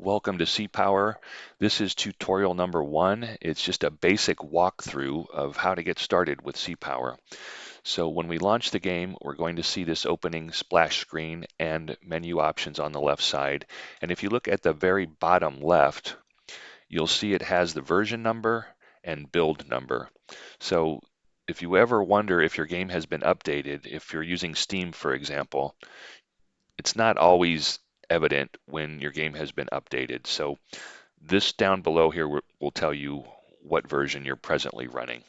Welcome to Sea Power. This is tutorial number 1. It's just a basic walkthrough of how to get started with Sea Power. So when we launch the game, we're going to see this opening splash screen and menu options on the left side. And if you look at the very bottom left, you'll see it has the version number and build number. So if you ever wonder if your game has been updated, if you're using Steam, for example, it's not always evident when your game has been updated. So this down below here will tell you what version you're presently running.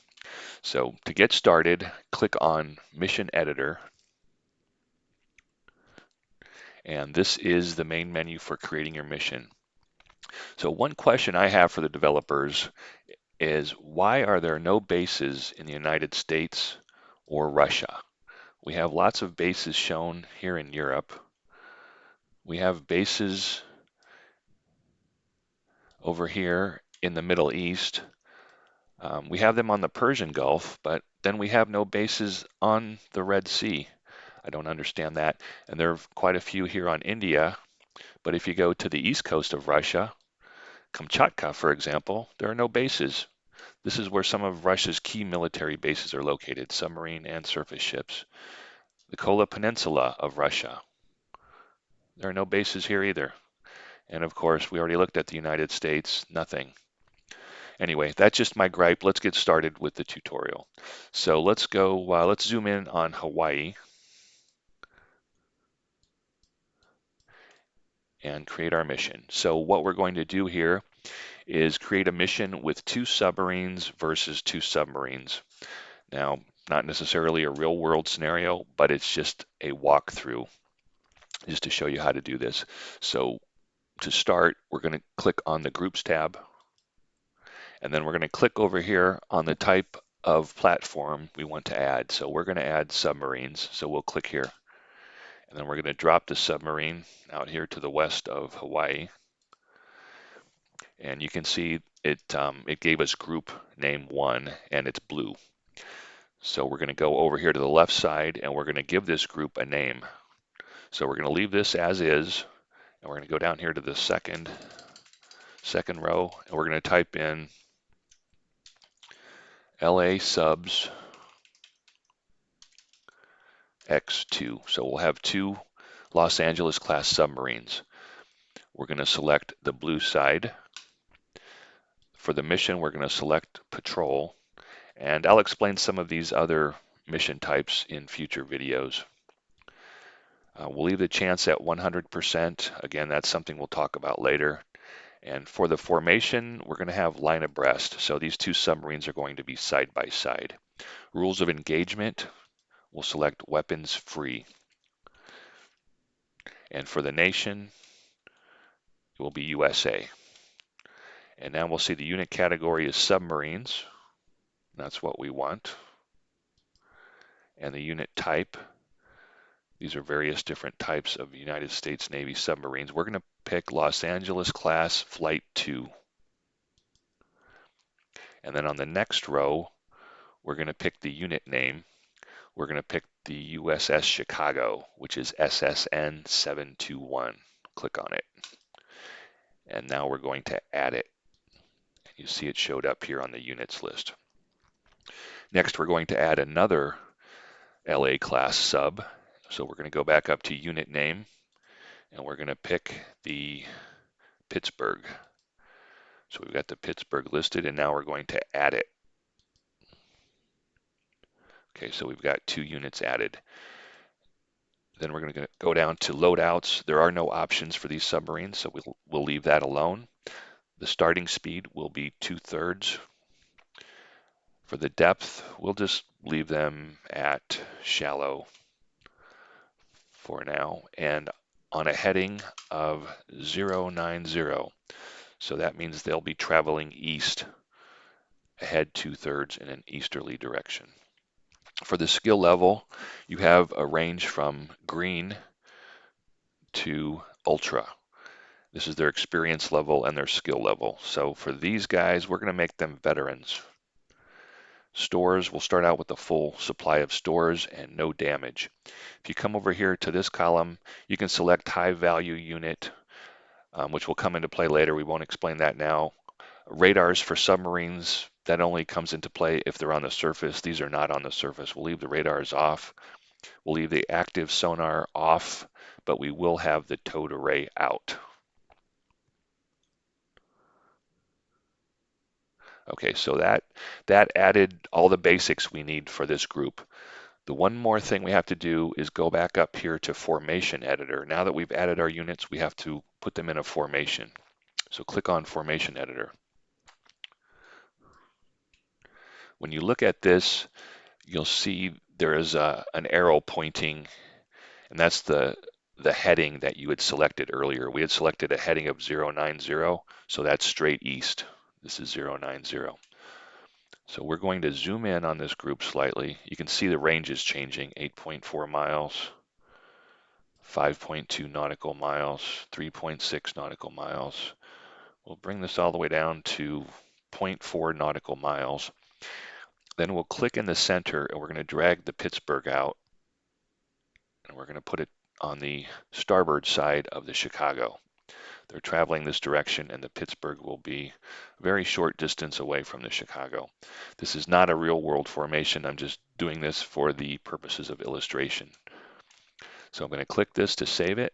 So to get started, click on Mission Editor, and this is the main menu for creating your mission. So one question I have for the developers is why are there no bases in the United States or Russia? We have lots of bases shown here in Europe. We have bases over here in the Middle East. We have them on the Persian Gulf, but then we have no bases on the Red Sea. I don't understand that. And there are quite a few here on India, but if you go to the east coast of Russia, Kamchatka, for example, there are no bases. This is where some of Russia's key military bases are located, submarine and surface ships. The Kola Peninsula of Russia, there are no bases here either. And of course, we already looked at the United States, nothing. Anyway, that's just my gripe. Let's get started with the tutorial. So let's zoom in on Hawaii and create our mission. So what we're going to do here is create a mission with 2 submarines versus 2 submarines. Now, not necessarily a real world scenario, but it's just a walkthrough just to show you how to do this. So to start, we're going to click on the Groups tab, and then we're going to click over here on the type of platform we want to add. So we're going to add submarines, so we'll click here. And then we're going to drop the submarine out here to the west of Hawaii. And you can see it gave us group name 1, and it's blue. So we're going to go over here to the left side, and we're going to give this group a name. So we're going to leave this as is, and we're going to go down here to the second row, and we're going to type in LA subs X2. So we'll have 2 Los Angeles class submarines. We're going to select the blue side. For the mission, we're going to select patrol, and I'll explain some of these other mission types in future videos. We'll leave the chance at 100%. Again, that's something we'll talk about later. And for the formation, we're going to have line abreast. So these 2 submarines are going to be side by side. Rules of engagement, we'll select weapons free. And for the nation, it will be USA. And now we'll see the unit category is submarines. That's what we want. And the unit type, these are various different types of United States Navy submarines. We're going to pick Los Angeles class Flight 2. And then on the next row, we're going to pick the unit name. We're going to pick the USS Chicago, which is SSN 721. Click on it. And now we're going to add it. You see it showed up here on the units list. Next, we're going to add another LA class sub. So we're going to go back up to unit name, and we're going to pick the Pittsburgh. So we've got the Pittsburgh listed, and now we're going to add it. Okay, so we've got 2 units added. Then we're going to go down to loadouts. There are no options for these submarines, so we'll leave that alone. The starting speed will be 2/3. For the depth, we'll just leave them at shallow for now, and on a heading of 090. So that means they'll be traveling east, ahead 2/3 in an easterly direction. For the skill level, you have a range from green to ultra. This is their experience level and their skill level. So for these guys, we're going to make them veterans. Stores, we'll start out with a full supply of stores and no damage. If you come over here to this column, you can select high value unit, which will come into play later. We won't explain that now. Radars for submarines, that only comes into play if they're on the surface. These are not on the surface. We'll leave the radars off. We'll leave the active sonar off, but we will have the towed array out. Okay, so that added all the basics we need for this group. The one more thing we have to do is go back up here to Formation Editor. Now that we've added our units, we have to put them in a formation. So click on Formation Editor. When you look at this, you'll see there is an arrow pointing, and that's the heading that you had selected earlier. We had selected a heading of 090, so that's straight east. This is 090. So we're going to zoom in on this group slightly. You can see the range is changing, 8.4 miles, 5.2 nautical miles, 3.6 nautical miles. We'll bring this all the way down to 0.4 nautical miles. Then we'll click in the center and we're going to drag the Pittsburgh out. And we're going to put it on the starboard side of the Chicago. They're traveling this direction and the Pittsburgh will be a very short distance away from the Chicago. This is not a real world formation. I'm just doing this for the purposes of illustration. So I'm going to click this to save it.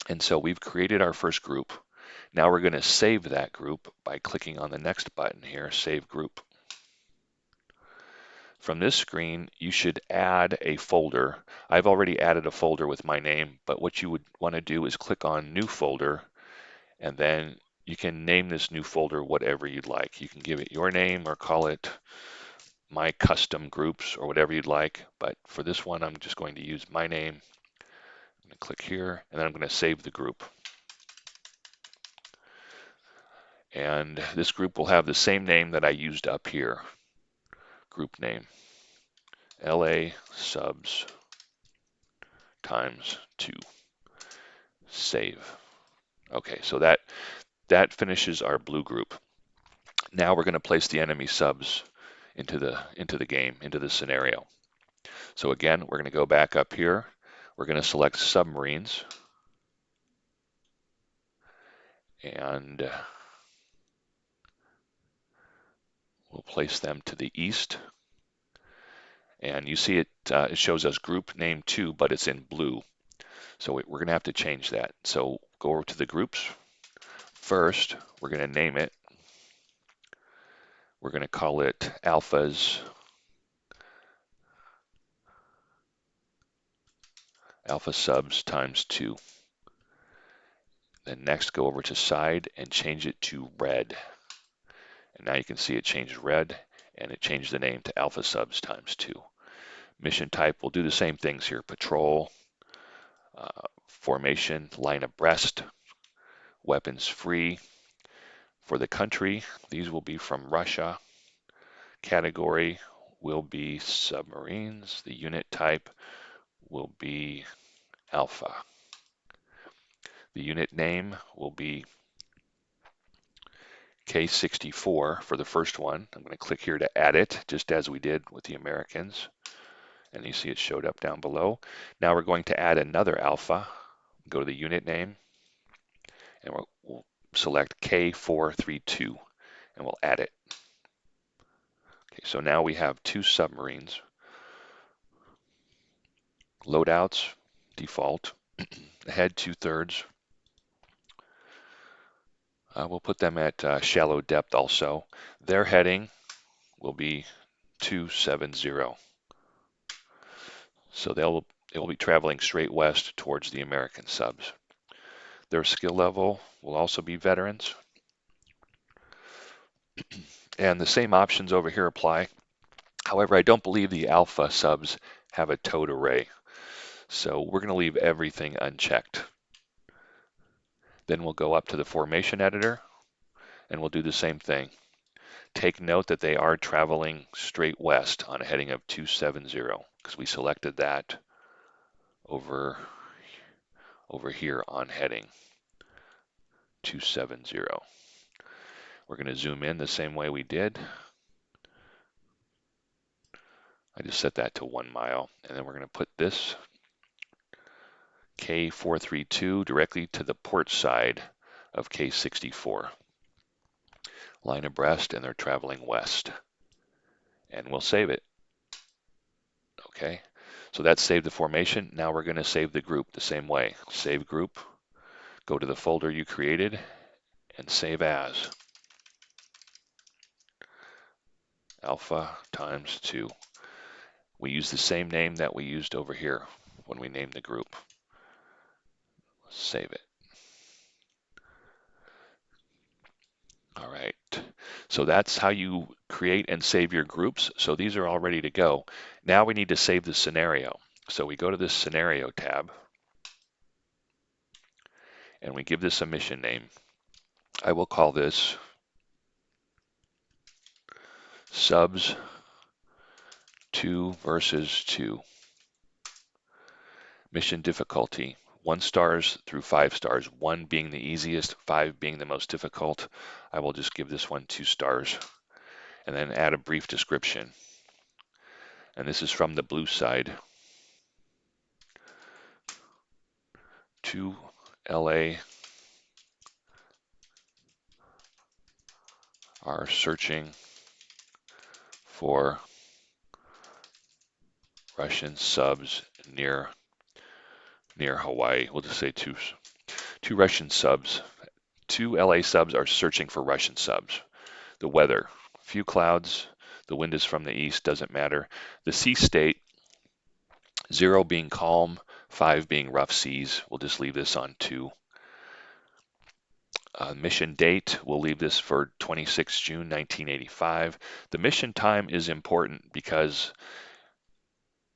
And so we've created our first group. Now we're going to save that group by clicking on the next button here, Save Group. From this screen, you should add a folder. I've already added a folder with my name, but what you would want to do is click on New Folder, and then you can name this new folder whatever you'd like. You can give it your name or call it My Custom Groups or whatever you'd like, but for this one, I'm just going to use my name. I'm going to click here, and then I'm going to save the group. And this group will have the same name that I used up here. Group name, LA subs times 2. Save. Okay, so that finishes our blue group. Now we're going to place the enemy subs into the game, into the scenario. So again, we're going to go back up here. We're going to select submarines. And we'll place them to the east. And you see it shows us group name 2, but it's in blue. So we're going to have to change that. So go over to the groups. First, we're going to name it. We're going to call it Alphas. Alpha subs times 2. Then next, go over to side and change it to red. And now you can see it changed red, and it changed the name to Alpha subs times 2. Mission type, we'll do the same things here. Patrol, formation, line abreast, weapons free. For the country, these will be from Russia. Category will be submarines. The unit type will be Alpha. The unit name will be K64 for the first one. I'm going to click here to add it, just as we did with the Americans. And you see it showed up down below. Now we're going to add another Alpha. Go to the unit name, and we'll select K432, and we'll add it. Okay, so now we have 2 submarines. Loadouts, default. Ahead 2/3. We'll put them at shallow depth also. Their heading will be 270. So they'll be traveling straight west towards the American subs. Their skill level will also be veterans. And the same options over here apply. However, I don't believe the Alpha subs have a towed array. So we're going to leave everything unchecked. Then we'll go up to the formation editor and we'll do the same thing. Take note that they are traveling straight west on a heading of 270 because we selected that over here on heading 270. We're going to zoom in the same way we did. I just set that to 1 mile, and then we're going to put this K432 directly to the port side of K64. Line abreast, and they're traveling west. And we'll save it. Okay, so that's saved the formation. Now we're going to save the group the same way. Save group, go to the folder you created, and save as. Alpha times 2. We use the same name that we used over here when we named the group. Save it. All right, so that's how you create and save your groups. So these are all ready to go. Now we need to save the scenario. So we go to this scenario tab, and we give this a mission name. I will call this Subs 2 versus 2. Mission difficulty, 1 stars through 5 stars, 1 being the easiest, 5 being the most difficult. I will just give this one 2 stars, and then add a brief description. And this is from the blue side. 2 LA are searching for Russian subs near Hawaii. We'll just say two Russian subs. 2 LA subs are searching for Russian subs. The weather, few clouds. The wind is from the east, doesn't matter. The sea state, 0 being calm, 5 being rough seas. We'll just leave this on 2. Mission date, we'll leave this for 26 June 1985. The mission time is important because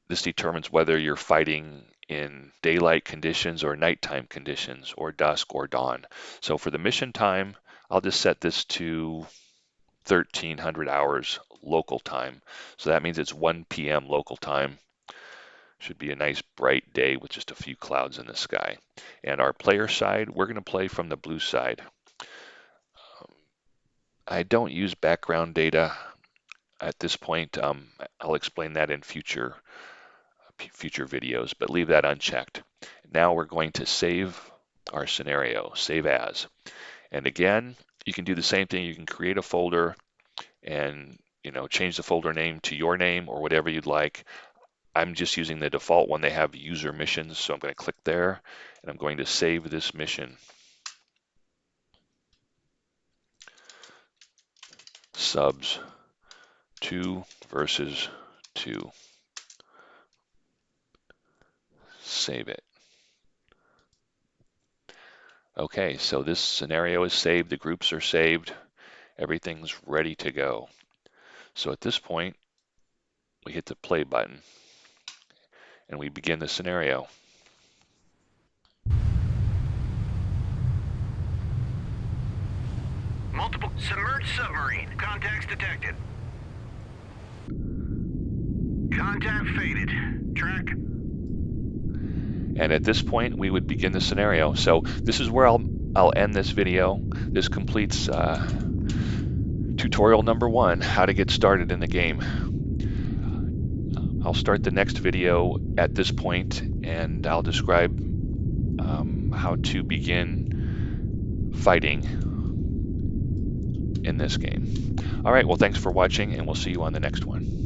this determines whether you're fighting in daylight conditions or nighttime conditions or dusk or dawn. So for the mission time, I'll just set this to 1300 hours local time. So that means it's 1 p.m. local time. Should be a nice bright day with just a few clouds in the sky. And our player side, we're going to play from the blue side. I don't use background data at this point. I'll explain that in future videos, but leave that unchecked. Now we're going to save our scenario, save as. And again, you can do the same thing. You can create a folder and change the folder name to your name or whatever you'd like. I'm just using the default one. They have user missions, so I'm going to click there and I'm going to save this mission. Subs 2 versus 2. Save it. Okay, so this scenario is saved, the groups are saved, everything's ready to go. So at this point, we hit the play button and we begin the scenario. Multiple submerged submarine. Contacts detected. Contact faded. Track. And at this point, we would begin the scenario. So this is where I'll end this video. This completes tutorial number 1, how to get started in the game. I'll start the next video at this point, and I'll describe how to begin fighting in this game. All right, well, thanks for watching, and we'll see you on the next one.